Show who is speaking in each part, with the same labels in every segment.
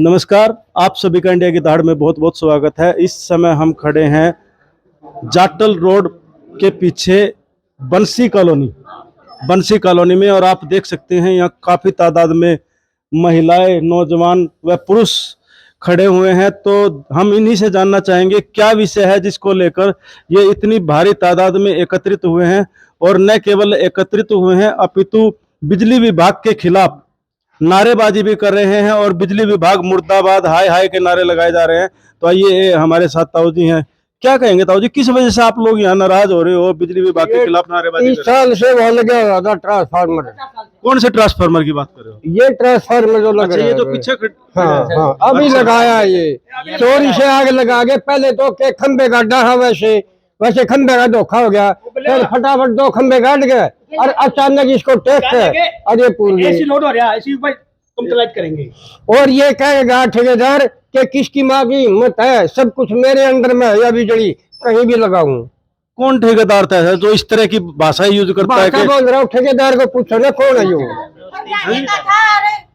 Speaker 1: नमस्कार, आप सभी का इंडिया की दहाड़ में बहुत बहुत स्वागत है। इस समय हम खड़े हैं जाटल रोड के पीछे बंसी कॉलोनी में, और आप देख सकते हैं यहाँ काफी तादाद में महिलाएं, नौजवान व पुरुष खड़े हुए हैं। तो हम इन्हीं से जानना चाहेंगे क्या विषय है जिसको लेकर ये इतनी भारी तादाद में एकत्रित हुए हैं, और न केवल एकत्रित हुए हैं अपितु बिजली विभाग के खिलाफ नारेबाजी भी कर रहे हैं, और बिजली विभाग मुर्दाबाद हाय हाय के नारे लगाए जा रहे हैं। तो आइए, हमारे साथ ताऊ जी हैं। क्या कहेंगे ताऊ जी, किस वजह से आप लोग यहाँ नाराज हो रहे हो, बिजली विभाग के खिलाफ नारेबाजी?
Speaker 2: 30 साल से वहाँ लगे हुआ था ट्रांसफार्मर।
Speaker 1: कौन से ट्रांसफार्मर की बात कर रहे हो?
Speaker 2: ये ट्रांसफार्मर जो लग
Speaker 1: अच्छा,
Speaker 2: रहा
Speaker 1: ये
Speaker 2: है
Speaker 1: जो पीछे
Speaker 2: हाँ, अभी लगाया ये चोरी से आग लगा के। पहले तो के खंबे काटा है, वैसे खंबे का धोखा हो गया, फिर फटाफट 2 खंबे काट गए और अचानक इसको टेस्ट है अजय पूर्व
Speaker 1: करेंगे।
Speaker 2: और ये कहेगा ठेकेदार कि किसकी माँ की हिम्मत है, सब कुछ मेरे अंडर में है, या बिजली कहीं भी लगाऊं।
Speaker 1: कौन ठेकेदार था जो इस तरह की भाषा यूज करता है?
Speaker 2: बोल रहा हूँ, ठेकेदार को पूछो ना कौन है ये।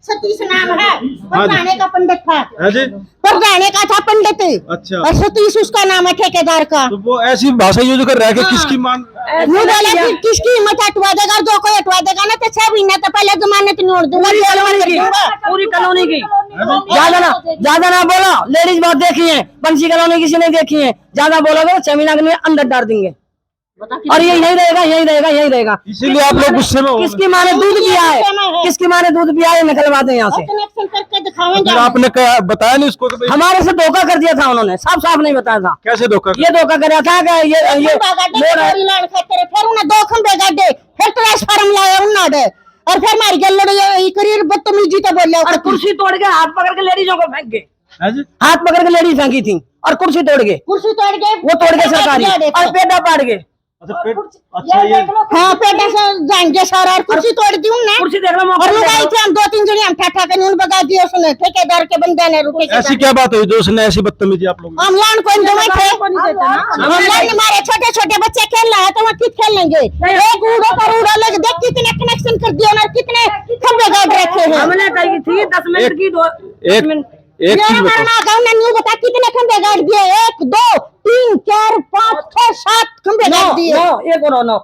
Speaker 3: सतीश नाम है, परदाने का पंडित था।
Speaker 1: जी,
Speaker 3: परदाने का था पंडित।
Speaker 1: अच्छा,
Speaker 3: और सतीश उसका नाम है ठेकेदार का।
Speaker 1: तो वो ऐसी भाषा यूज कर रहा है कि किसकी मान
Speaker 3: किसकी हिम्मत हटवा देगा, और 2 को हटवा देगा ना तो 6 महीने तो पहले जमानत नहीं दूंगा।
Speaker 4: पूरी कॉलोनी की ज्यादा ना बोलो। लेडीज बहुत देखी है, बंसी कॉलोनी किसी ने देखी है। ज्यादा बोलोगे 6 महीना के अंदर डाल देंगे, और ये यही रहेगा।
Speaker 1: इसीलिए आप लोग गुस्से में हो।
Speaker 4: किसकी माँ ने दूध पिया है, किसकी माँ ने दूध पिया है, निकलवा दे यहाँ से।
Speaker 3: कनेक्शन करके दिखावेंगे।
Speaker 1: आपने बताया नहीं उसको?
Speaker 4: हमारे से धोखा कर दिया था उन्होंने, साफ नहीं बताया था।
Speaker 1: कैसे धोखा?
Speaker 4: ये धोखा कर रहा था कि ये
Speaker 3: फिर उन्हें 2 खंबे गाड़े, फिर ट्रांसफार्मर लाया उन्होंने, और फिर मारी गल करियर बदतमीजी तो बोल रहा।
Speaker 4: और कुर्सी तोड़ के हाथ पकड़ के लेडीजों को फेंक गए, हाथ पकड़ के लेडीज फेंकी थी, और कुर्सी तोड़ गए वो तोड़ के सरकारी, और पेटा पाड़ गए।
Speaker 1: अच्छा, ये
Speaker 3: हाँ, पेटा से जाएंगे सारा, और कुर्सी तोड़ दी उन्हें।
Speaker 4: कुर्सी देख लो,
Speaker 3: और लगाई थी हम 2-3 जने, हम ठा के नून बगा दिए उसने, ठेकेदार के बंदे ने। रुके
Speaker 1: ऐसी क्या बात हुई जो उसने ऐसी बदतमीजी आप लोग?
Speaker 3: हम लान कोई जमा थे, हम लान हमारे छोटे बच्चे खेल रहे हैं तो वहाँ कित खेल लेंगे? एक उड़ो लग देख कितने कनेक्शन कर दिए और कितने खंबे गाड़ रखे हैं।
Speaker 4: हमने कही थी 10 मिनट की, 2 मिनट।
Speaker 1: एक चीज
Speaker 3: बता कितने खंबे गाड़ दिए? 1 2 3 4 5 6 7 खंबे गाड़ दिए।
Speaker 4: एक और 9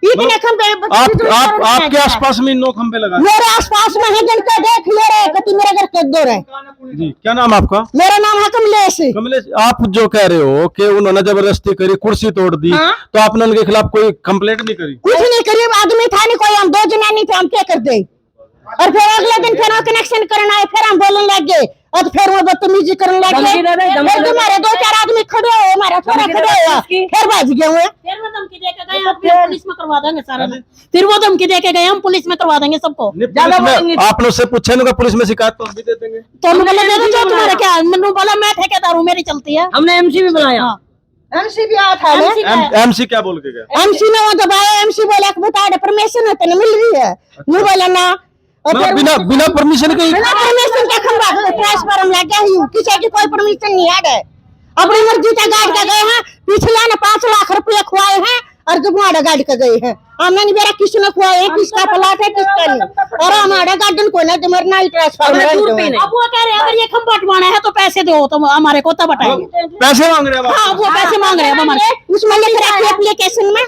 Speaker 3: इतने खंबे
Speaker 1: आपके आसपास में 9 खंबे लगा?
Speaker 3: मेरे आसपास में है जिनका देख ले रहे, कति मेरे घर के दो है।
Speaker 1: जी, क्या नाम आपका?
Speaker 3: मेरा नाम है कमलेश।
Speaker 1: कमलेश, आप जो कह रहे हो कि उन्होंने जबरदस्ती करी, कुर्सी तोड़ दी, तो आपने उनके खिलाफ कोई कंप्लेंट नहीं करी?
Speaker 3: कुछ नहीं करी, आदमी था नहीं कोई, हम 2 जनानी थे, हम क्या कर दे। और फिर अगले दिन फिर कनेक्शन करना है, फिर हम बोलने लग गए, और फिर वो बदतमीजी करने लग गए। हमारे 2-4 आदमी खड़े हो, हमारा छोरा खड़े हुआ, फिर भाग गए हुए।
Speaker 5: फिर वो धमकी दे के गए, पुलिस में करवा देंगे सारा। फिर वो धमकी दे के गए, हम पुलिस में करवा देंगे सबको।
Speaker 1: आपने उससे पूछा ना, पुलिस में शिकायत तो भी दे देंगे।
Speaker 5: तो बोले दे दो, जो तुम्हारा क्या? मैंने बोला मैं ठेकेदार हूँ, मेरी चलती है।
Speaker 4: हमने एमसी भी बुलाया।
Speaker 3: एमसी भी आया था।
Speaker 1: एमसी क्या बोल के गया?
Speaker 3: एमसी ने वो दबाया, एमसी बोला कि बता दे परमिशन है तो मिल रही है, नहीं बोला ना।
Speaker 1: बिना परमिशन के
Speaker 3: खंबा ट्रांसफार्मर लग गया ही, किसी की कोई परमिशन नहीं है। अपनी मर्जी से गाड़ के गए हैं, पिछले ने 5 लाख रुपए खुआए हैं, और जुगाड़ गाड़ के गए हैं। हमने नहीं बेरा किसने खुआए हैं, किसका प्लाट है किसका नहीं, और हमारा गार्डन को ना मरना ही ट्रांसफार्मर।
Speaker 5: अब वो कह रहे हैं अगर ये खंबा हटवाना है तो पैसे दो, तो हमारे को तब हटाएंगे।
Speaker 1: पैसे मांग रहे हैं?
Speaker 5: हाँ, वो पैसे मांग रहे हैं हमारे।
Speaker 3: उसमें लिख रखा है एप्लीकेशन में,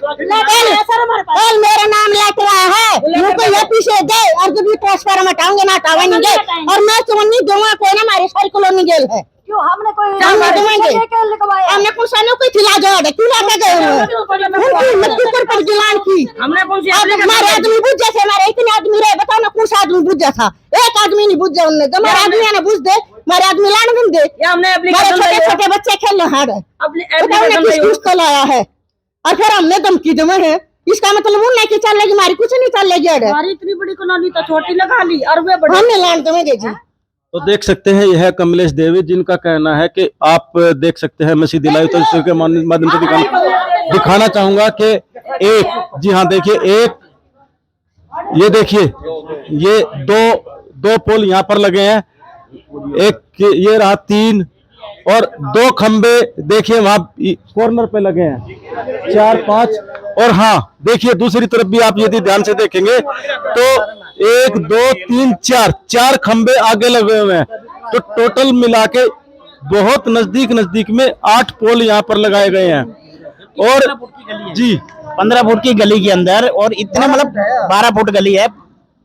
Speaker 3: मेरा नाम लिख रहा है, मुझको ये पीछे दे, और जब ट्रांसफार्मर हटाऊंगे ना हटावेंगे, और मैं तो नहीं दूंगा कोई ना, हमारी सारी कॉलोनी जेल है।
Speaker 4: क्यों हमने कोई
Speaker 3: हमने कुछ सालों कोई खिला जो है, क्यों लाके गए हो मत पर गिलान की?
Speaker 4: हमने कौन सी
Speaker 3: हमारे आदमी बुझ जैसे, हमारे इतने आदमी रहे, बताओ ना कौन सा आदमी बुझ था? एक आदमी नहीं बुझ जाए उनने, हमारे आदमी ने बुझ दे, हमारे आदमी लाने बन दे।
Speaker 4: हमने
Speaker 3: छोटे बच्चे खेल रहे हैं, किस को लाया है, और फिर हमने धमकी दे है। इसका मतलब वो नहीं कि चल लेगी, हमारी कुछ नहीं चल लेगी।
Speaker 5: हमारी इतनी बड़ी कॉलोनी तो छोटी लगा ली, और वे बड़ी
Speaker 3: हमने लान देंगे जी।
Speaker 1: तो देख सकते हैं, यह कमलेश देवी, जिनका कहना है कि आप देख सकते हैं, मैं सीधी लाइव तस्वीर के माध्यम से दिखाना चाहूंगा कि एक, जी हाँ देखिए, एक ये देखिए, ये दो पोल यहाँ पर लगे हैं, एक ये रहा 3, और 2 खंबे देखिए वहां कॉर्नर पे लगे हैं, 4 5, और हाँ देखिए दूसरी तरफ भी आप यदि ध्यान से देखेंगे तो 1 2 3 4 खंबे आगे लगे हुए हैं। तो टोटल मिला के बहुत नजदीक में 8 पोल यहाँ पर लगाए गए हैं। और जी
Speaker 6: 15 फुट की गली के अंदर, और इतने मतलब 12 फुट गली है,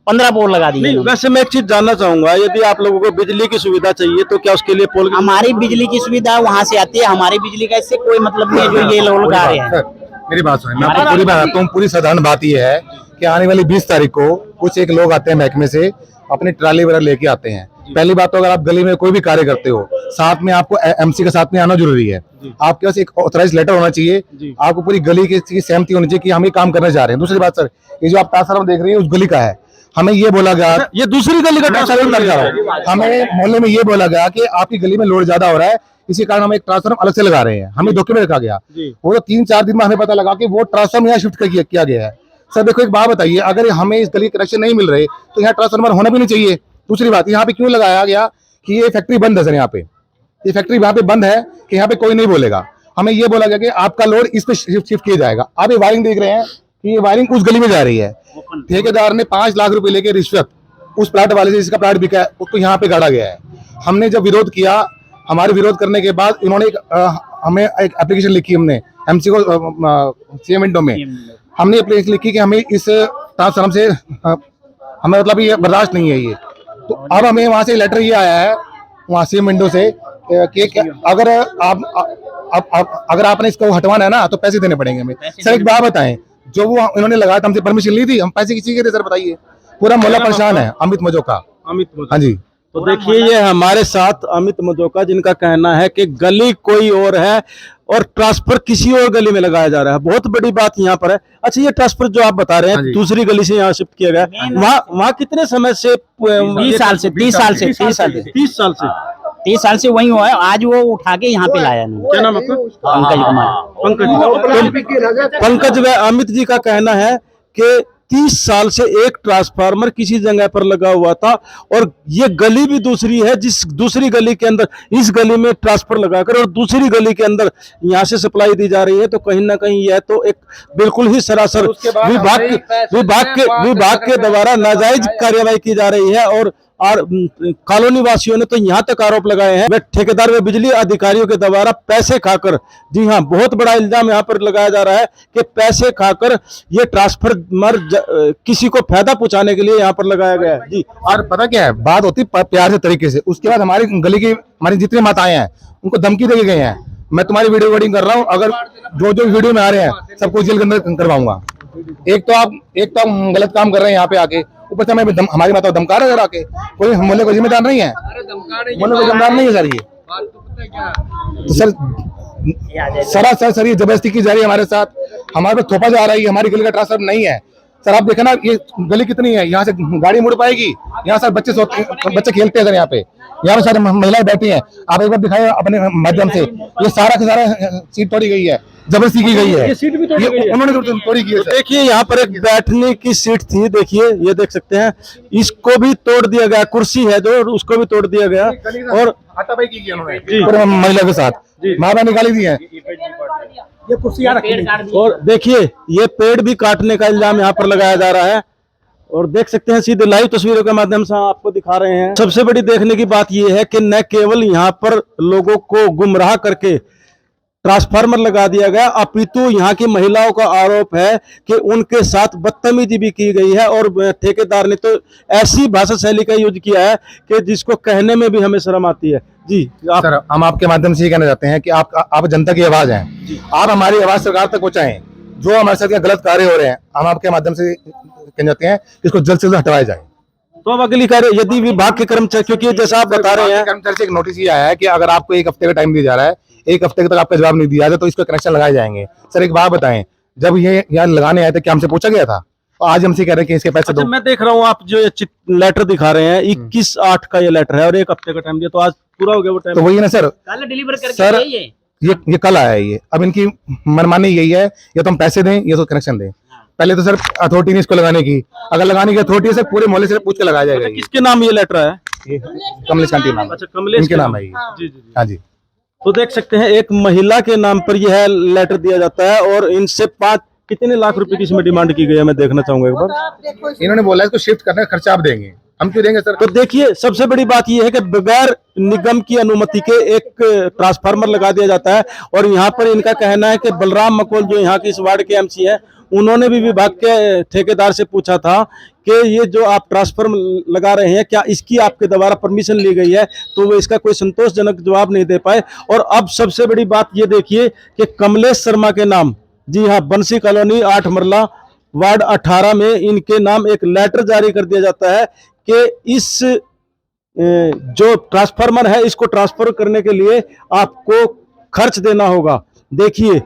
Speaker 6: 15 पोल लगा दिए
Speaker 1: नहीं,
Speaker 6: इन्होंने।
Speaker 1: वैसे मैं एक चीज जानना चाहूंगा, यदि आप लोगों को बिजली की सुविधा चाहिए तो क्या उसके लिए पोल
Speaker 6: हमारी बिजली की सुविधा वहां से आती है, हमारी बिजली का इससे कोई मतलब नहीं है जो ये लोग लगा रहे हैं।
Speaker 7: सर मेरी बात सुनिए, मैं आपको पूरी बात बताता हूँ। पूरी साधारण बात यह है कि आने वाली 20 तारीख को कुछ एक लोग आते हैं महकमे से, अपनी ट्राली वगैरह लेके आते हैं। पहली बात तो अगर आप गली में कोई भी कार्य करते हो, साथ में आपको एमसी के साथ में आना जरूरी है। आपके पास एक ऑथराइज लेटर होना चाहिए, आपको पूरी गली की सहमति होनी चाहिए कि हम ये काम करने जा रहे हैं। दूसरी बात सर, ये जो आप ट्रांसफार्मर देख रही है उस गली का है। हमें ये बोला गया,
Speaker 1: ये दूसरी गली का ट्रांसफार्मर लग जा रहा है।
Speaker 7: हमें मोहल्ले में ये बोला गया कि आपकी गली में लोड ज्यादा हो रहा है, इसी कारण हम एक ट्रांसफार्मर अलग से लगा रहे हैं। हमें धोखे में रखा गया। वो तो 3-4 दिन में हमें पता लगा कि वो ट्रांसफार्मर यहाँ शिफ्ट किया गया है। सर देखो एक बात बताइए, अगर हमें इस गली कनेक्शन नहीं मिल रहे तो यहाँ ट्रांसफार्मर होना भी नहीं चाहिए। दूसरी बात, यहाँ पे क्यों लगाया गया कि ये फैक्ट्री बंद है। सर यहाँ पे ये फैक्ट्री यहाँ पे बंद है कि यहाँ पे कोई नहीं बोलेगा। हमें ये बोला गया कि आपका लोड इस पे शिफ्ट किया जाएगा। आप ये वायरिंग देख रहे हैं कि ये वायरिंग उस गली में जा रही है। ठेकेदार ने 5 लाख रुपए लेके रिश्वत उस प्लाट वाले से, जिसका प्लाट बिका है, उसको यहाँ पे गाड़ा गया है। हमने जब विरोध किया, हमारे विरोध करने के बाद इन्होंने हमें एक एप्लीकेशन लिखी, हमने एमसी को सीएम विंडो में हमने एप्लीकेशन लिखी कि हमें इस ट्रांसफार्मर से हमें मतलब ये बर्दाश्त नहीं है ये। तो अब हमें वहां से लेटर ये आया है, वहां सीएम विंडो से कि अगर अगर आपने इसको हटवाना है ना तो पैसे देने पड़ेंगे हमें। सर एक बात बताएं, जो वो इन्होंने लगाया था, हमसे परमिशन ली थी, हम पैसे किसी के थे? सर बताइए, पूरा मोहल्ला परेशान है। अमित मजोका। हाँ जी।
Speaker 1: तो देखिए ये हमारे साथ अमित मजोका, जिनका कहना है कि गली कोई और है और ट्रांसफर किसी और गली में लगाया जा रहा है। बहुत बड़ी बात यहाँ पर है। अच्छा, ये ट्रांसफर जो आप बता रहे हैं दूसरी गली से यहाँ शिफ्ट किया गया, वहाँ कितने समय से?
Speaker 6: 30 साल से 30 साल से 30 साल से
Speaker 1: 30 साल से
Speaker 6: 30 साल से वही हुआ है। आज वो उठा के यहाँ पे लाया इन्होंने।
Speaker 1: क्या नाम आपका?
Speaker 6: पंकज कुमार।
Speaker 1: पंकज व अमित जी का कहना है कि 30 साल से एक ट्रांसफार्मर किसी जगह पर लगा हुआ था और ये गली भी दूसरी है, जिस दूसरी गली के अंदर इस गली में ट्रांसफर लगाकर और दूसरी गली के अंदर यहाँ से सप्लाई दी जा रही है। तो कहीं ना कहीं यह तो एक बिल्कुल ही सरासर विभाग के द्वारा नाजायज कार्यवाही की जा रही है। और कॉलोनी वासियों ने तो यहाँ तक आरोप लगाए हैं वे ठेकेदार व बिजली अधिकारियों के द्वारा पैसे खाकर, जी हाँ, बहुत बड़ा इल्जाम यहाँ पर लगाया जा रहा है कि पैसे खाकर ये ट्रांसफार्मर किसी को फायदा पहुंचाने के लिए यहाँ पर लगाया गया है। जी,
Speaker 7: और पता क्या है, बात होती प्यार से तरीके से। उसके बाद हमारी गली की हमारी जितने माताएं हैं उनको धमकी देके गए हैं, मैं तुम्हारी वीडियो रिकॉर्डिंग कर रहा हूँ, अगर जो वीडियो में आ रहे हैं सबको जेल के अंदर करवाऊंगा। एक तो आप गलत काम कर रहे हैं यहाँ पे आके, ऊपर से हमारी माता धमका रहे हैं आके। कोई मोहल्ले को जिम्मेदार नहीं है, मोहल्ले को जिम्मेदार नहीं है सर ये। तो सर सर ये जबरदस्ती की जा रही है हमारे साथ, हमारे पे थोपा जा रहा है। हमारी गली का ट्रांसफर नहीं है सर। आप देखें ना ये गली कितनी है, यहाँ से गाड़ी मुड़ पाएगी? यहाँ सर बच्चे खेलते हैं सर, यहाँ पे सारी महिलाएं बैठी हैं। आप एक बार दिखाए अपने माध्यम से, ये सारा का सारा सीट तोड़ी गई है, जबरदस्ती की गई है। ये सीट भी तोड़ी गई है, उन्होंने तोड़ी की है।
Speaker 1: देखिए यहाँ पर एक बैठने की सीट थी, देखिए ये देख सकते हैं, इसको भी तोड़ दिया गया। कुर्सी है जो, उसको भी तोड़ दिया गया और
Speaker 7: हाथापाई की उन्होंने महिला के साथ, माँ बाप निकाली दी है। ये कुर्सी
Speaker 1: और देखिए ये पेड़ भी काटने का इल्जाम यहाँ पर लगाया जा रहा है। और देख सकते हैं सीधे लाइव तस्वीरों के माध्यम से आपको दिखा रहे हैं। सबसे बड़ी देखने की बात यह है कि न केवल यहाँ पर लोगों को गुमराह करके ट्रांसफार्मर लगा दिया गया, अपितु यहाँ की महिलाओं का आरोप है कि उनके साथ बदतमीजी भी की गई है। और ठेकेदार ने तो ऐसी भाषा शैली का यूज किया है कि जिसको कहने में भी हमें शर्म आती है। जी
Speaker 7: सर, हम आपके माध्यम से ये कहना चाहते हैं कि आप जनता की आवाज हैं, आप हमारी आवाज सरकार तक पहुंचाएं। जो हमारे साथ गलत कार्य हो रहे हैं, हम आपके माध्यम से कहना चाहते हैं कि इसको जल्द से जल्द हटवाया जाए।
Speaker 1: तो अब अगली कार्य, यदि विभाग के कर्मचारी, क्योंकि जैसा आप बता रहे हैं,
Speaker 7: कर्मचारी से एक नोटिस ये आया है कि अगर आपको 1 हफ्ते का टाइम दिया जा रहा है, 1 हफ्ते तक आपका जवाब नहीं दिया जाए तो इसको कनेक्शन लगाए जाएंगे। सर एक बात बताएं, जब ये यहाँ लगाने आए थे क्या हमसे पूछा गया था? आज हमसे कह रहे हैं कि इसके पैसे दो।
Speaker 1: मैं देख रहा हूँ आप जो ये लेटर दिखा रहे हैं 21/8 का ये लेटर है और 1 हफ्ते का टाइम दिया, तो आज पूरा हो गया वो टाइम।
Speaker 7: तो वही ना सर,
Speaker 6: कल डिलीवर करके
Speaker 7: सर ये कल आया है। ये अब इनकी मनमानी यही है, या तो हम पैसे दें या तो कनेक्शन दें। पहले तो सर अथॉरिटी नहीं इसको लगाने की, अगर लगाने की अथॉरिटी है सर पूरे मोहल्ले से पूछ के लगाया जाएगा।
Speaker 1: किसके नाम ये लेटर है?
Speaker 7: कमलेश कांटी नाम।
Speaker 1: अच्छा, कमलेश
Speaker 7: इनके नाम है ये। हाँ जी।
Speaker 1: तो देख सकते हैं एक महिला के नाम पर यह लेटर दिया जाता है और इनसे कितने लाख रुपए की इसमें डिमांड की गई है, मैं देखना चाहूंगा एक बार।
Speaker 7: इन्होंने बोला इसको शिफ्ट करने का खर्चा आप देंगे। हम क्यों देंगे सर?
Speaker 1: तो देखिए, सबसे बड़ी बात यह है कि बगैर निगम की अनुमति के एक ट्रांसफार्मर लगा दिया जाता है। और यहाँ पर इनका कहना है कि बलराम मकोल जो यहाँ की इस वार्ड के एमसी है, उन्होंने भी विभाग के ठेकेदार से पूछा था कि ये जो आप ट्रांसफार्मर लगा रहे हैं, क्या इसकी आपके द्वारा परमिशन ली गई है? तो वो इसका कोई संतोषजनक जवाब नहीं दे पाए। और अब सबसे बड़ी बात ये देखिए कि कमलेश शर्मा के नाम, जी हाँ, बंसी कॉलोनी 8 मरला वार्ड 18 में इनके नाम एक लेटर जारी कर दिया जाता है कि इस जो ट्रांसफार्मर है इसको ट्रांसफर करने के लिए आपको खर्च देना होगा। देखिए,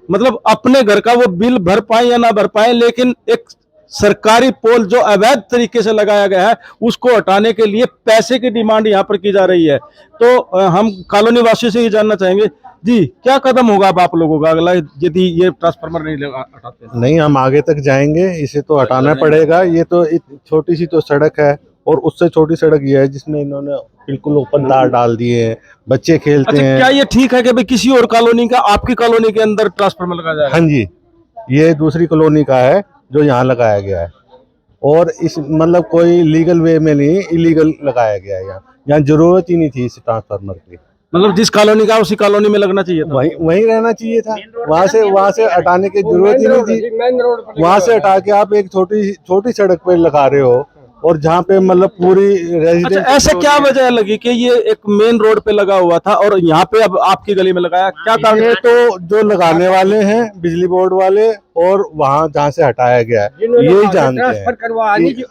Speaker 1: मतलब अपने घर का वो बिल भर पाए या ना भर पाए, लेकिन एक सरकारी पोल जो अवैध तरीके से लगाया गया है उसको हटाने के लिए पैसे की डिमांड यहाँ पर की जा रही है। तो हम कॉलोनी वासियों से ये जानना चाहेंगे, जी क्या कदम होगा अब आप लोगों का अगला यदि ये ट्रांसफार्मर नहीं हटाते?
Speaker 8: नहीं, हम आगे तक जाएंगे, इसे तो हटाना पड़ेगा। ये तो छोटी सी तो सड़क है और उससे छोटी सड़क ये है जिसमें इन्होंने बिल्कुल ओपन तार डाल दिए हैं, बच्चे खेलते हैं।
Speaker 1: क्या ये ठीक है कि भाई किसी और कॉलोनी का आपकी कॉलोनी के अंदर ट्रांसफार्मर लगाया जाएगा?
Speaker 8: हाँ जी, ये दूसरी कॉलोनी का है जो यहाँ लगाया गया है और इस मतलब कोई लीगल वे में नहीं, इलीगल लगाया गया है। यहाँ जरूरत ही नहीं थी इस ट्रांसफार्मर की।
Speaker 1: मतलब जिस कॉलोनी का उसी कॉलोनी में लगना चाहिए था,
Speaker 8: वहीं रहना चाहिए था। वहां से हटाने की जरूरत ही नहीं थी। वहां से हटा के आप एक छोटी सड़क पे लगा रहे हो और जहाँ पे मतलब पूरी रेजिडेंस।
Speaker 1: अच्छा, ऐसे क्या वजह लगी कि ये एक मेन रोड पे लगा हुआ था और यहाँ पे अब आपकी गली में लगाया? क्या कारण?
Speaker 8: ये तो जो लगाने वाले हैं बिजली बोर्ड वाले और वहाँ जहाँ से हटाया गया है यही जानते हैं।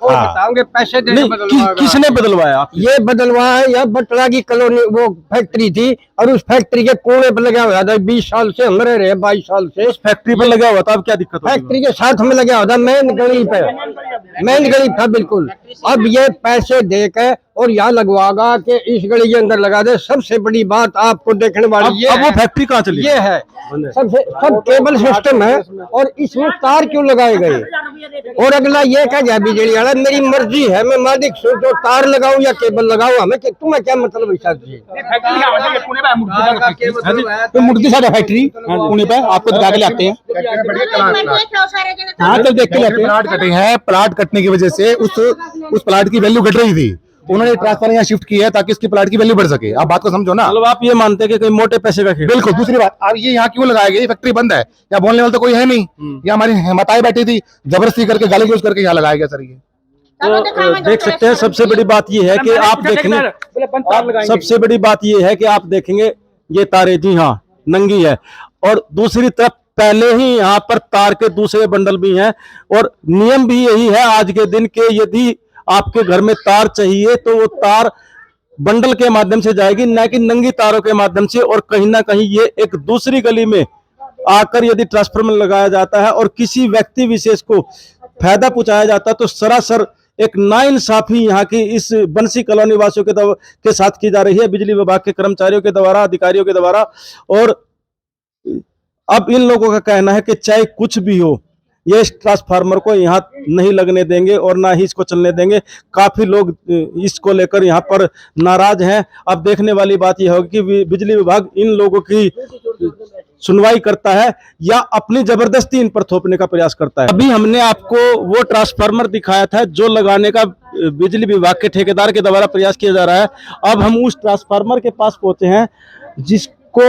Speaker 2: बताओगे पैसे
Speaker 1: नहीं, किसने बदलवाया?
Speaker 2: ये बदलवाया है, यह बटला की कॉलोनी वो फैक्ट्री थी और उस फैक्ट्री के कोने पर लगा हुआ था। 20 साल से हम रह रहे हैं, 22 साल से
Speaker 1: उस फैक्ट्री पर लगा हुआ था। अब क्या दिक्कत होगी?
Speaker 2: फैक्ट्री के साथ में लगा हुआ था, मेन गली पे, मेन गली था बिल्कुल। अब ये पैसे देकर और यहाँ लगवागा कि इस गली के अंदर लगा दे। सबसे बड़ी बात आपको देखने वाली ये
Speaker 1: अब वो फैक्ट्री कहाँ चली?
Speaker 2: ये है सब केबल सिस्टम है और इसमें तार क्यों लगाए गए? और अगला ये कह जाए बिजली वाला, मेरी मर्जी है, मैं मालिक हूँ, तो तार लगाऊं या केबल लगाऊं, हमें तुम्हें क्या मतलब है?
Speaker 6: तो मुर्गी साढ़े फैक्ट्री पुणे पे आपको दिखा के लाते हैं। हाँ, तो देख के लाते हैं।
Speaker 7: प्लाट कटे हैं, प्लाट कटने की वजह से उस प्लाट की वैल्यू घट रही थी। उन्होंने ट्रांसफर यहाँ शिफ्ट किया है ताकि इसकी प्लाट की वैल्यू बढ़ सके। आप बात को समझो ना।
Speaker 1: मतलब आप ये मानते हैं कि कोई मोटे पैसे का खेल?
Speaker 7: बिल्कुल। दूसरी बात, अब ये यहाँ क्यों लगाया गया? ये फैक्ट्री बंद है, यहाँ बोलने वाला तो कोई है नहीं। ये हमारी माताएं बैठी थी, जबरदस्ती करके गाली गलौज करके यहाँ लगाया गया सर। ये
Speaker 1: तो देख सकते हैं, सबसे बड़ी बात ये है कि आप देखेंगे, सबसे बड़ी बात ये है कि आप देखेंगे ये तारे, जी हाँ, नंगी है। और दूसरी तरफ पहले ही यहाँ पर तार के दूसरे बंडल भी हैं और नियम भी यही है आज के दिन के, यदि आपके घर में तार चाहिए तो वो तार बंडल के माध्यम से जाएगी, ना कि नंगी तारों के माध्यम से। और कहीं ना कहीं ये एक दूसरी गली में आकर यदि ट्रांसफार्मर लगाया जाता है और किसी व्यक्ति विशेष को फायदा पहुंचाया जाता है तो सरासर एक नाइंसाफी यहाँ की इस बंसी कॉलोनी वासियों के साथ की जा रही है, बिजली विभाग के कर्मचारियों के द्वारा, अधिकारियों के द्वारा। और अब इन लोगों का कहना है कि चाहे कुछ भी हो, ये इस ट्रांसफार्मर को यहाँ नहीं लगने देंगे और ना ही इसको चलने देंगे। काफी लोग इसको लेकर यहाँ पर नाराज हैं। अब देखने वाली बात यह होगी कि बिजली विभाग इन लोगों की सुनवाई करता है या अपनी जबरदस्ती इन पर थोपने का प्रयास करता है। अभी हमने आपको वो ट्रांसफार्मर दिखाया था जो लगाने का बिजली विभाग के ठेकेदार के द्वारा प्रयास किया जा रहा है। अब हम उस ट्रांसफार्मर के पास पहुंचे हैं जिसको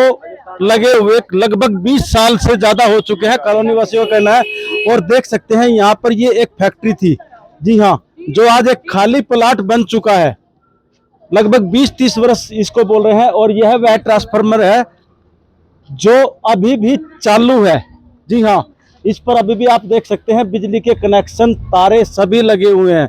Speaker 1: लगे हुए लगभग 20 साल से ज्यादा हो चुके हैं, कॉलोनी वासियों का कहना है। और देख सकते हैं यहाँ पर ये एक फैक्ट्री थी, जी हाँ, जो आज एक खाली प्लाट बन चुका है। लगभग 20-30 वर्ष इसको बोल रहे हैं और यह वह ट्रांसफार्मर है जो अभी भी चालू है। जी हाँ, इस पर अभी भी आप देख सकते हैं बिजली के कनेक्शन, तारे सभी लगे हुए हैं।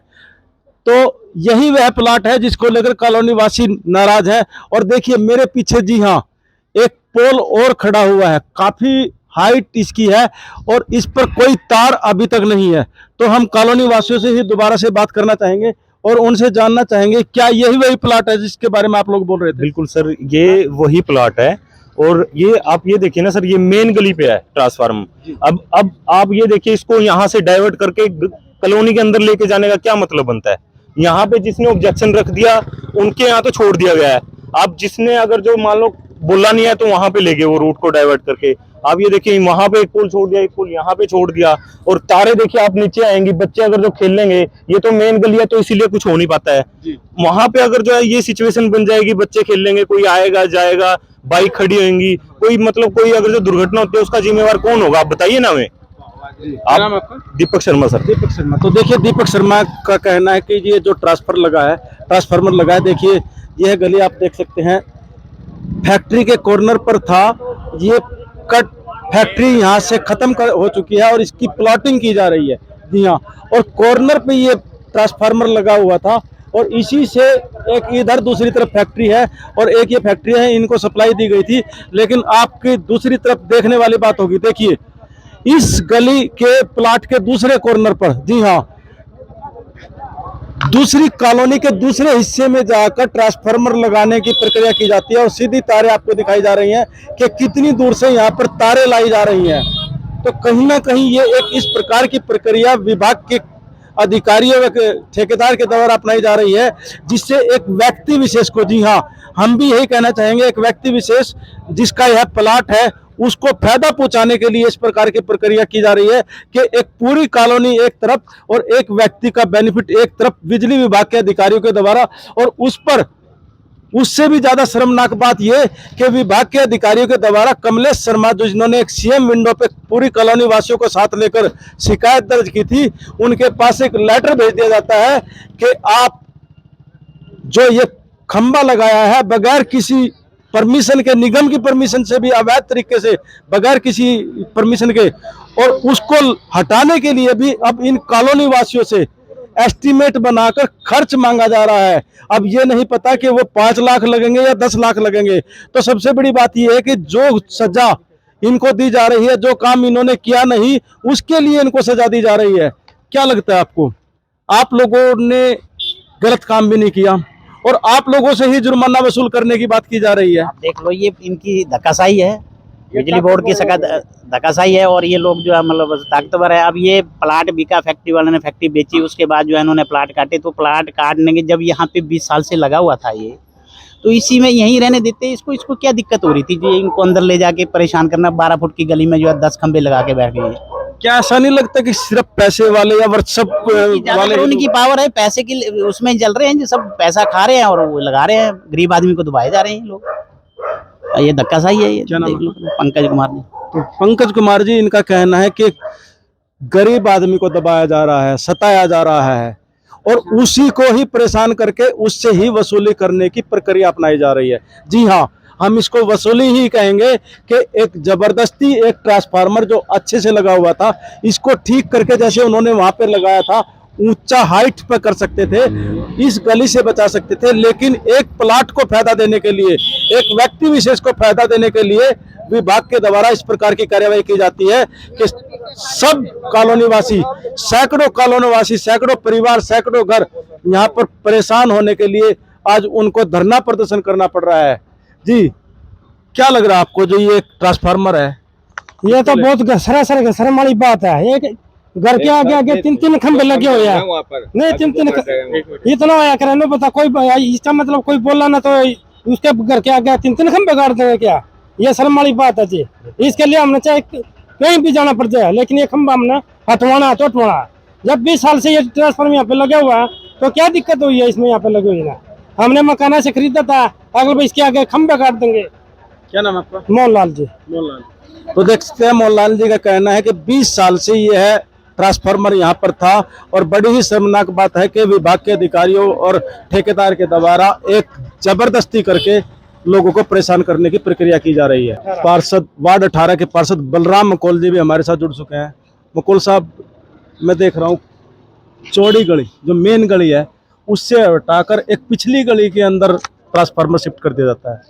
Speaker 1: तो यही वह प्लाट है जिसको लेकर कॉलोनी वासी नाराज है। और देखिए मेरे पीछे, जी हाँ, एक पोल और खड़ा हुआ है, काफी हाइट इसकी है और इस पर कोई तार अभी तक नहीं है। तो हम कॉलोनी वासियों से ही दोबारा से बात करना चाहेंगे और उनसे जानना चाहेंगे क्या यही वही प्लाट है जिसके बारे में आप लोग बोल रहे थे?
Speaker 9: बिल्कुल सर, ये वही प्लाट है। और ये आप ये देखिए ना सर, ये मेन गली पे है ट्रांसफार्मर। अब आप ये देखिए, इसको यहाँ से डाइवर्ट करके कॉलोनी के अंदर लेके जाने का क्या मतलब बनता है? यहाँ पे जिसने ऑब्जेक्शन रख दिया उनके यहाँ तो छोड़ दिया गया है। अब जिसने अगर जो मान लो बोला नहीं है तो वहां पे ले गए वो रूट को डाइवर्ट करके। आप ये देखिए वहां पे एक पोल छोड़ दिया, एक पोल यहाँ पे छोड़ दिया, और तारे देखिए आप नीचे आएंगे, बच्चे अगर जो खेल लेंगे, ये तो मेन गली है तो इसीलिए कुछ हो नहीं पाता है। वहां पे अगर जो है ये सिचुएशन बन जाएगी, बच्चे खेल लेंगे, कोई आएगा जाएगा, बाइक खड़ी होंगी, कोई मतलब कोई अगर जो दुर्घटना होती है उसका जिम्मेवार कौन होगा, आप बताइए ना हमें। आप दीपक शर्मा सर।
Speaker 1: दीपक शर्मा, तो देखिए दीपक शर्मा का कहना है कि ये जो ट्रांसफार्मर लगा है, देखिए यह गली आप देख सकते हैं फैक्ट्री के कॉर्नर पर था, ये कट फैक्ट्री यहाँ से खत्म हो चुकी है और इसकी प्लॉटिंग की जा रही है। जी हाँ, और कॉर्नर पे ये ट्रांसफार्मर लगा हुआ था और इसी से एक इधर दूसरी तरफ फैक्ट्री है और एक ये फैक्ट्री है, इनको सप्लाई दी गई थी। लेकिन आपकी दूसरी तरफ देखने वाली बात होगी, देखिए इस गली के प्लाट के दूसरे कॉर्नर पर, जी हाँ, दूसरी कॉलोनी के दूसरे हिस्से में जाकर ट्रांसफार्मर लगाने की प्रक्रिया की जाती है और सीधी तारें आपको दिखाई जा रही हैं कि कितनी दूर से यहाँ पर तारें लाई जा रही हैं। तो कहीं ना कहीं ये एक इस प्रकार की प्रक्रिया विभाग के अधिकारियों व ठेकेदार के द्वारा अपनाई जा रही है, जिससे एक व्यक्ति विशेष को, जी हाँ, हम भी यही कहना चाहेंगे, एक व्यक्ति विशेष जिसका यह प्लाट है उसको फायदा पहुंचाने के लिए इस प्रकार की प्रक्रिया की जा रही है कि एक पूरी कॉलोनी एक तरफ और एक व्यक्ति का बेनिफिट एक तरफ बिजली विभाग के अधिकारियों के द्वारा। और उस पर उससे भी ज्यादा शर्मनाक बात यह कि विभाग के अधिकारियों के द्वारा कमलेश शर्मा, जो जिन्होंने एक सीएम विंडो पे पूरी कॉलोनी वासियों को साथ लेकर शिकायत दर्ज की थी, उनके पास एक लेटर भेज दिया जाता है कि आप जो ये खंबा लगाया है बगैर किसी परमिशन के, निगम की परमिशन से भी अवैध तरीके से, बगैर किसी परमिशन के, और उसको हटाने के लिए भी अब इन कॉलोनी वासियों से एस्टीमेट बनाकर खर्च मांगा जा रहा है। अब ये नहीं पता कि वो 5 लाख लगेंगे या 10 लाख लगेंगे। तो सबसे बड़ी बात यह है कि जो सजा इनको दी जा रही है, जो काम इन्होंने किया नहीं उसके लिए इनको सजा दी जा रही है। क्या लगता है आपको? आप लोगों ने गलत काम भी नहीं किया और आप लोगों से ही जुर्माना वसूल करने की बात की जा रही है।
Speaker 6: आप देख लो, ये इनकी धक्काशाही है, बिजली बोर्ड की धक्काशाही है, और ये लोग जो है मतलब ताकतवर है। अब ये प्लाट बिका, फैक्ट्री वाले ने फैक्ट्री बेची, उसके बाद जो है इन्होंने प्लाट काटे। तो प्लाट काटने के जब यहाँ पे 20 साल से लगा हुआ था ये, तो इसी में यहीं रहने देते। इसको क्या दिक्कत हो रही थी जो इनको अंदर ले जाके परेशान करना? 12 फुट की गली में जो है 10 खंबे लगा के बैठ गए।
Speaker 1: क्या ऐसा नहीं लगता कि सिर्फ पैसे वाले या वर्कशॉप वाले
Speaker 6: उनकी पावर है, पैसे की उसमें चल रहे हैं, जो सब पैसा खा रहे हैं और वो लगा रहे हैं, गरीब आदमी को दबाए जा रहे हैं लोग। ये धक्काशाही है। ये देख लो, पंकज कुमार जी।
Speaker 1: तो पंकज कुमार जी, इनका कहना है कि गरीब आदमी को दबाया जा रहा है, सताया जा रहा है और उसी को ही परेशान करके उससे ही वसूली करने की प्रक्रिया अपनाई जा रही है। जी हाँ, हम इसको वसूली ही कहेंगे कि एक जबरदस्ती एक ट्रांसफार्मर जो अच्छे से लगा हुआ था, इसको ठीक करके जैसे उन्होंने वहां पे लगाया था, ऊंचा हाइट पे कर सकते थे, इस गली से बचा सकते थे। लेकिन एक प्लाट को फायदा देने के लिए, एक व्यक्ति विशेष को फायदा देने के लिए विभाग के द्वारा इस प्रकार की कार्यवाही की जाती है कि सब कॉलोनीवासी, सैकड़ों कॉलोनीवासी, सैकड़ों परिवार, सैकड़ों घर यहाँ पर परेशान होने के लिए आज उनको धरना प्रदर्शन करना पड़ रहा है। जी, क्या लग रहा है आपको जो ये ट्रांसफार्मर है?
Speaker 2: ये तो बहुत सरासर शर्म वाली बात है। एक घर के आगे आगे 3-3 खंबे लगे हुए हैं, नहीं 3-3 इतना आया करे ना, बता कोई इसका मतलब कोई बोला ना तो उसके घर के आगे 3-3 खंबे गाड़ देंगे क्या? ये शर्म वाली बात है जी। इसके लिए हमने चाहे कहीं भी जाना पड़ जाए, लेकिन ये खंबा हमने हटवाना तो हटवाना। जब 20 साल से ये ट्रांसफार्मर यहाँ पे लगे हुआ है तो क्या दिक्कत हुई है इसमें? यहाँ पे लगे हुई ना, हमने मकाना से खरीदा था, अगर इसके आगे खंबे काट देंगे।
Speaker 1: क्या नाम है आपका?
Speaker 2: मोहनलाल जी।
Speaker 1: मोहनलाल। तो देख सकते हैं मोहनलाल जी का कहना है कि 20 साल से ये है ट्रांसफार्मर यहाँ पर था और बड़ी ही शर्मनाक बात है कि विभाग के अधिकारियों और ठेकेदार के द्वारा एक जबरदस्ती करके लोगों को परेशान करने की प्रक्रिया की जा रही है। पार्षद वार्ड 18 के पार्षद बलराम मकोल जी भी हमारे साथ जुड़ चुके हैं। मकोल साहब, मैं देख रहा हूँ चौड़ी गली जो मेन गली है उससे हटाकर एक पिछली गली के अंदर ट्रांसफार्मर शिफ्ट कर दिया जाता है।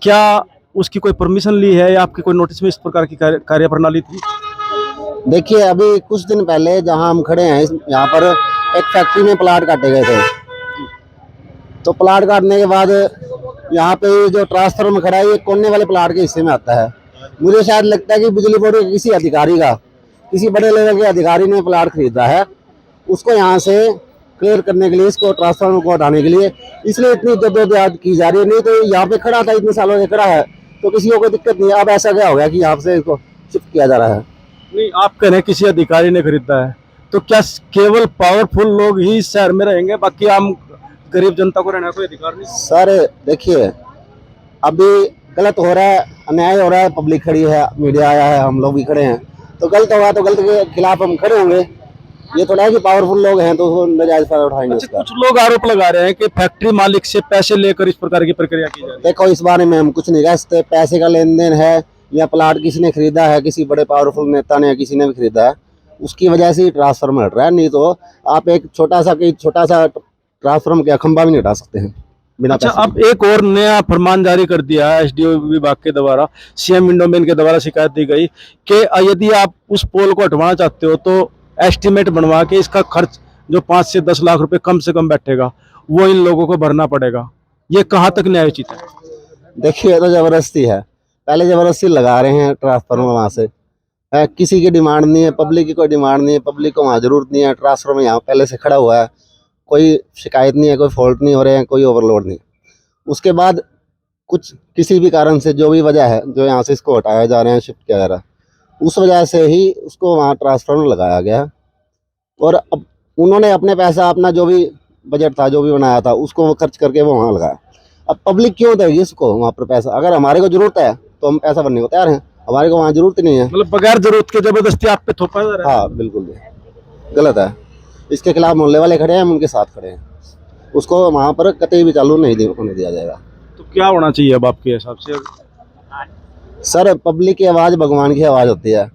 Speaker 1: क्या उसकी कोई परमिशन ली है या आपके कोई नोटिस में इस प्रकार की कार्यप्रणाली थी?
Speaker 10: देखिए, अभी कुछ दिन पहले जहां हम खड़े हैं यहाँ पर एक फैक्ट्री में प्लाट काटे गए थे। तो प्लाट काटने के बाद यहाँ पे जो ट्रांसफार्मर खड़ा है ये कोने वाले प्लाट के हिस्से में आता है। मुझे शायद लगता है कि बिजली बोर्ड के किसी अधिकारी का, किसी बड़े लेवल के अधिकारी ने प्लाट खरीदा है, उसको यहाँ से क्लियर करने के लिए, इसको ट्रांसफार्मर को हटाने के लिए, इसलिए इतनी जद्दोजहद की जा रही है। नहीं तो यहाँ पे खड़ा था, इतने सालों से खड़ा है तो किसी को कोई दिक्कत नहीं है। अब ऐसा क्या हो गया कि यहाँ से इसको शिफ्ट किया जा रहा है।
Speaker 1: नहीं, आप कह रहे हैं किसी अधिकारी ने खरीदा है, तो क्या केवल पावरफुल लोग ही इस शहर में रहेंगे, बाकी आम गरीब जनता को रहने का कोई अधिकार नहीं?
Speaker 10: सर देखिए, अभी गलत हो रहा है, अन्याय हो रहा है, पब्लिक खड़ी है, मीडिया आया है, हम लोग भी खड़े हैं, तो गलत हुआ तो गलत के खिलाफ हम खड़े होंगे। ये थोड़ा है कि पावरफुल लोग हैं तो वो नाजायज फायदा उठाएंगे
Speaker 1: अच्छा,
Speaker 10: उसका।
Speaker 1: कुछ लोग आरोप लगा रहे हैं कि फैक्ट्री मालिक से पैसे लेकर इस प्रकार की प्रक्रिया की जा रही है।
Speaker 10: देखो, इस बारे में हम कुछ नहीं कह सकते। पैसे का लेन देन है या प्लाट किसी ने खरीदा है, किसी बड़े पावरफुल नेता ने या किसी ने भी खरीदा है, उसकी वजह से ही ट्रांसफार्मर हट रहा है। नहीं तो आप एक छोटा सा ट्रांसफार्मर का खंभा भी नहीं हटा सकते हैं बिना
Speaker 1: अच्छा,
Speaker 10: पैसे
Speaker 1: अब एक और नया फरमान जारी कर दिया है एसडीओ विभाग के द्वारा, सीएम विंडोमेन के द्वारा शिकायत दी गई कि यदि आप उस पोल को हटवाना चाहते हो तो एस्टिमेट बनवा के इसका खर्च जो 5 से 10 लाख रुपए कम से कम बैठेगा वो इन लोगों को भरना पड़ेगा। ये कहाँ तक न्यायोचित है?
Speaker 10: देखिए, ये तो जबरदस्ती है। पहले जबरदस्ती लगा रहे हैं ट्रांसफार्मर वहाँ से, किसी की डिमांड नहीं है, पब्लिक की कोई डिमांड नहीं है, पब्लिक को वहाँ जरूरत नहीं है। ट्रांसफार्मर यहाँ पहले से खड़ा हुआ है, कोई शिकायत नहीं है, कोई फॉल्ट नहीं हो रहे हैं, कोई ओवरलोड नहीं। उसके बाद कुछ किसी भी कारण से जो भी वजह है, जो यहाँ से इसको हटाया जा रहे हैं, शिफ्ट किया जा रहा है, उस वजह से ही उसको वहाँ ट्रांसफार्मर लगाया गया है। और अब उन्होंने अपने पैसा, अपना जो भी बजट था, जो भी बनाया था, उसको वो खर्च करके वो वहाँ लगाया। अब पब्लिक क्यों देगी इसको वहाँ पर पैसा? अगर हमारे को जरूरत है तो हम पैसा भरने को तैयार हैं, हमारे को वहाँ जरूरत ही नहीं है।
Speaker 1: मतलब बगैर जरूरत के जबरदस्ती आप पे थोपा जा रहा है।
Speaker 10: हाँ, बिल्कुल गलत है। इसके खिलाफ मोहल्ले वाले खड़े हैं, हम उनके साथ खड़े हैं। उसको वहाँ पर कतई भी चालू नहीं होने दिया जाएगा।
Speaker 1: तो क्या होना चाहिए अब आपके हिसाब से?
Speaker 10: सर, पब्लिक की आवाज़ भगवान की आवाज़ होती है।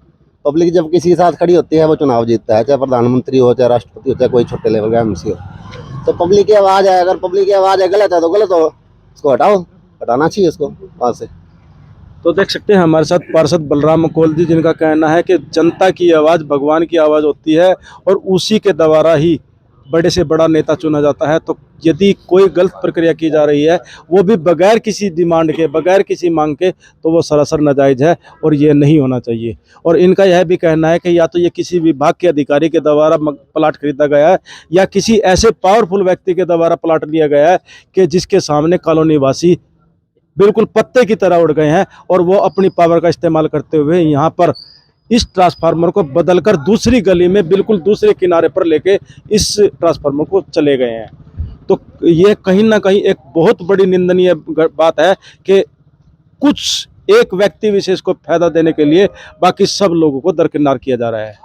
Speaker 10: पब्लिक जब किसी के साथ खड़ी होती है वो चुनाव जीतता है, चाहे प्रधानमंत्री हो, चाहे राष्ट्रपति हो, चाहे कोई छोटे लेवल का एमसी हो। तो पब्लिक की आवाज़ है, अगर पब्लिक की आवाज़ है गलत है तो गलत हो, उसको हटाओ, हटाना चाहिए उसको वहाँ से।
Speaker 1: तो देख सकते हैं हमारे साथ पार्षद बलराम मकोल जी, जिनका कहना है कि जनता की आवाज़ भगवान की आवाज़ होती है और उसी के द्वारा ही बड़े से बड़ा नेता चुना जाता है। तो यदि कोई गलत प्रक्रिया की जा रही है, वो भी बगैर किसी डिमांड के, बगैर किसी मांग के, तो वो सरासर नाजायज़ है और ये नहीं होना चाहिए। और इनका यह भी कहना है कि या तो ये किसी विभाग के अधिकारी के द्वारा प्लाट खरीदा गया है या किसी ऐसे पावरफुल व्यक्ति के द्वारा प्लाट लिया गया है कि जिसके सामने कॉलोनी वासी बिल्कुल पत्ते की तरह उड़ गए हैं और वो अपनी पावर का इस्तेमाल करते हुए यहाँ पर इस ट्रांसफार्मर को बदलकर दूसरी गली में बिल्कुल दूसरे किनारे पर लेके इस ट्रांसफार्मर को चले गए हैं। तो ये कहीं ना कहीं एक बहुत बड़ी निंदनीय बात है कि कुछ एक व्यक्ति विशेष को फायदा देने के लिए बाकी सब लोगों को दरकिनार किया जा रहा है।